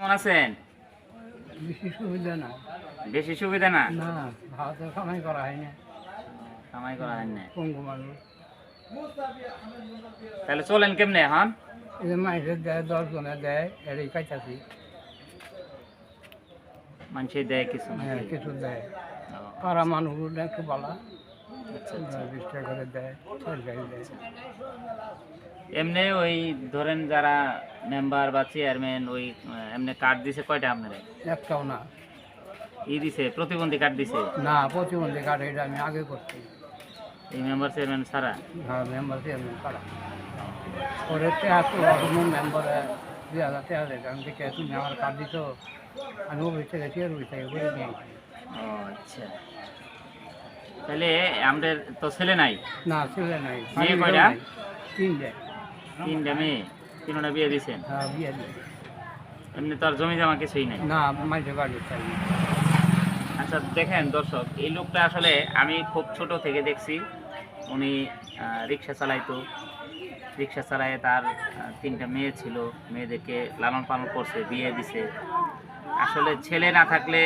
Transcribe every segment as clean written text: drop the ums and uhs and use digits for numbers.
কেমন আছেন? বেশি সুবিধা না। বেশি সুবিধা না? না, ভাত কামাই করা হয় না। কামাই করা হয় না। পঙ্গু মানুষ। তাহলে চলেন কেমনে এখন? এই যে মাইসের দেয়, 10 জনে দেয়, এরই খাইতাছি। মানুষে দেয় কিছু হ্যাঁ, নাকি? কিছু দেয়। ও, পাড়া মানুষ একটু বলা, আচ্ছা আচ্ছা। 20 টাকা করে দেয়, সরকারি দেয়। এমনি ওই ধরেন যারা মেম্বার বা চেয়ারম্যান ওই এমনি কার্ড দিছে কয়টা আপনারা? একটাও না। দিছে প্রতিবন্ধী কার্ড দিছে না, প্রতিবন্ধী কার্ড এটা আমি আগে করছি। এই মেম্বার চেয়ারম্যান ছাড়া? হ্যাঁ, মেম্বার চেয়ারম্যান পাড়া। ওরে কোনো মেম্বারে 2000 টাকা দেয়। আমি দেখে তুমি আমার কার্ড দিত, আমি ওই থেকে ওই থেকে করে নিয়ে আসি। ও আচ্ছা। তাহলে আমাদের তো ছেলে নাই? না, ছেলে নাই। মেয়ে কয়টা? 3টে। 3টা মেয়ে, 3টা বিয়ে দিছেন? হ্যাঁ, বিয়ে দিয়ে। এমনি তো আর জমি জমা কিছুই নাই। না, মাঝে বাড়ি চাই। আচ্ছা দেখেন দর্শক, এই লোকটা আসলে আমি খুব ছোট থেকে দেখছি। উনি রিক্সা চালাইতো, রিক্সা চালায় তার 3টা মেয়ে ছিল, মেয়েদেরকে লালন পালন করছে, বিয়ে দিছে। আসলে ছেলে না থাকলে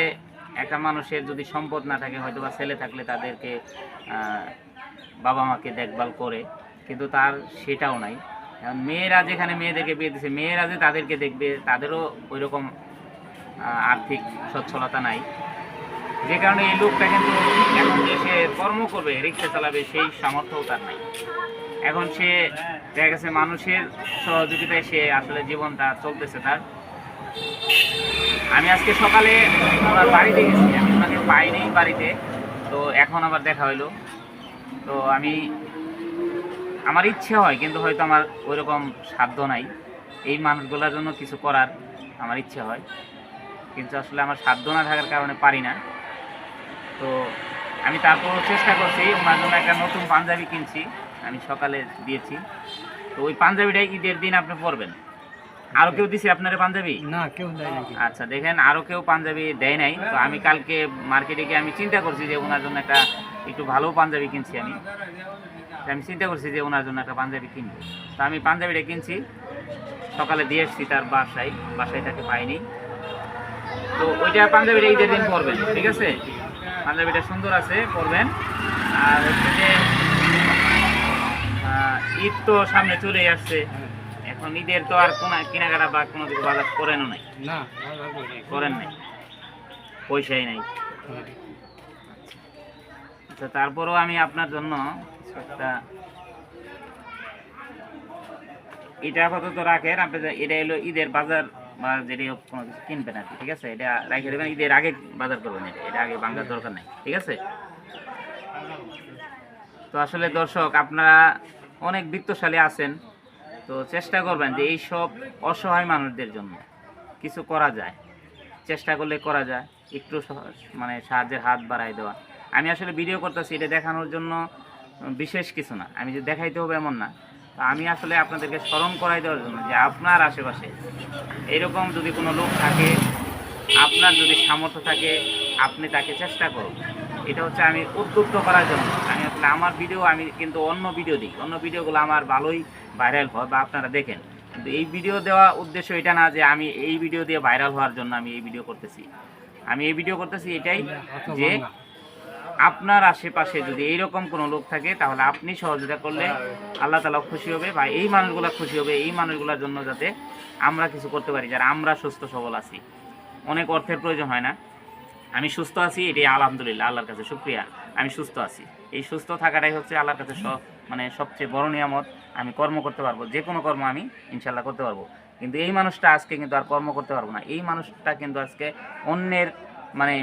একটা মানুষের যদি সম্পদ না থাকে, হয়তো বা ছেলে থাকলে তাদেরকে বাবা মাকে দেখভাল করে, কিন্তু তার সেটাও নাই। এখন মেয়েরা যেখানে মেয়েদেরকে বিয়ে দিছে, মেয়েরা যে তাদেরকে দেখবে তাদেরও ওই রকম আর্থিক সচ্ছলতা নাই। যে কারণে এই লোকটা কিন্তু এখন যে সে কর্ম করবে, রিক্সা চালাবে, সেই সামর্থ্যও তার নাই। এখন সে দেখা গেছে মানুষের সহযোগিতায় সে আসলে জীবনটা চলতেছে তার। আমি আজকে সকালে আমার বাড়িতে গেছি, আমি ওনাকে পাইনি বাড়িতে, তো এখন আবার দেখা হইলো। তো আমার ইচ্ছে হয়, কিন্তু হয়তো আমার ওইরকম সাধ্য নাই এই মানুষগুলোর জন্য কিছু করার। আমার ইচ্ছে হয়, কিন্তু আসলে আমার সাধ্য না থাকার কারণে পারি না। তো আমি তারপরও চেষ্টা করছি, ওনার জন্য একটা নতুন পাঞ্জাবি কিনছি, আমি সকালে দিয়েছি। তো ওই পাঞ্জাবিটাই ঈদের দিন আপনি পরবেন। আরও কেউ দিছে আপনার পাঞ্জাবি? না, কেউ দেয় নাকি? আচ্ছা দেখেন, আরও কেউ পাঞ্জাবি দেয় নাই। তো আমি কালকে মার্কেটে গিয়ে আমি চিন্তা করছি যে ওনার জন্য একটা একটু ভালো পাঞ্জাবি কিনছি। আমি চিন্তা করছি যে ওনার জন্য একটা পাঞ্জাবি কিনবো। তো আমি পাঞ্জাবিটা কিনছি, সকালে দিয়ে এসছি তার বাসায় তাকে পাইনি। তো ওইটা পাঞ্জাবিটা ঈদের দিন পরবেন, ঠিক আছে? পাঞ্জাবিটা সুন্দর আছে, পরবেন। আর হচ্ছে যে ঈদ তো সামনে চলেই আসছে, এখন ঈদের তো আর কোনো কেনাকাটা বা কোনো কিছু বাজার করেনও নাই? না, করেন নাই, পয়সাই নাই। আচ্ছা তারপরেও আমি আপনার জন্য কিছু একটা, এটা আপাতত রাখেন আপনি। এটা হলো ঈদের বাজার বা যেটা কোনো কিছু কিনবেন আর কি, ঠিক আছে? এটা রেখে দেবেন, ঈদের আগে বাজার করবেন। এটা আগে ভাঙার দরকার নেই, ঠিক আছে? তো আসলে দর্শক, আপনারা অনেক বিত্তশালী আছেন, তো চেষ্টা করবেন যে এই সব অসহায় মানুষদের জন্য কিছু করা যায়। চেষ্টা করলে করা যায়, একটু মানে সাহায্যের হাত বাড়াই দেওয়া। আমি আসলে ভিডিও করতেছি এটা দেখানোর জন্য, বিশেষ কিছু না, আমি যে দেখাইতে হবে এমন না। তো আমি আসলে আপনাদেরকে স্মরণ করাই দেওয়ার জন্য যে আপনার আশেপাশে এরকম যদি কোনো লোক থাকে, আপনার যদি সামর্থ্য থাকে, আপনি তাকে চেষ্টা করুন। এটা হচ্ছে আমি উদ্বুদ্ধ করার জন্য। আমি আসলে আমার ভিডিও, আমি কিন্তু অন্য ভিডিও দিই, অন্য ভিডিওগুলো আমার ভালোই ভাইরাল হয় বা আপনারা দেখেন, কিন্তু এই ভিডিও দেওয়া উদ্দেশ্য এটা না যে আমি এই ভিডিও দিয়ে ভাইরাল হওয়ার জন্য আমি এই ভিডিও করতেছি। আমি এই ভিডিও করতেছি এটাই যে আপনার আশেপাশে যদি এইরকম কোনো লোক থাকে, তাহলে আপনি সহযোগিতা করলে আল্লাহ তাআলা খুশি হবে বা এই মানুষগুলো খুশি হবে। এই মানুষগুলোর জন্য যাতে আমরা কিছু করতে পারি, যারা আমরা সুস্থ সবল আছি। অনেক অর্থের প্রয়োজন হয় না, আমি সুস্থ আছি, এটাই আলহামদুলিল্লাহ, আল্লাহর কাছে শুকরিয়া। আমি সুস্থ আছি, এই সুস্থ থাকাটাই হচ্ছে আল্লাহর কাছে মানে সবচেয়ে বড় নিয়ামত। আমি কর্ম করতে পারবো, যে কোনো কর্ম আমি ইনশাল্লাহ করতে পারবো। কিন্তু এই মানুষটা আজকে কিন্তু আর কর্ম করতে পারবো না। এই মানুষটা কিন্তু আজকে অন্যের মানে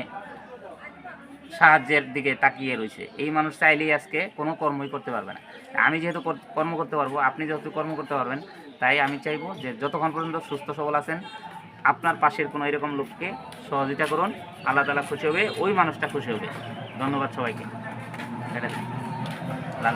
সাহায্যের দিকে তাকিয়ে রয়েছে। এই মানুষ চাইলেই আজকে কোনো কর্মই করতে পারবে না। আমি যেহেতু কর্ম করতে পারবো, আপনি যেহেতু কর্ম করতে পারবেন, তাই আমি চাইবো যে যতক্ষণ পর্যন্ত সুস্থ সবল আছেন, আপনার পাশের কোনো এরকম লোককে সহযোগিতা করুন। আল্লাহ তাআলা খুশি হবে, ওই মানুষটা খুশি হবে। ধন্যবাদ সবাইকে। এটা লাল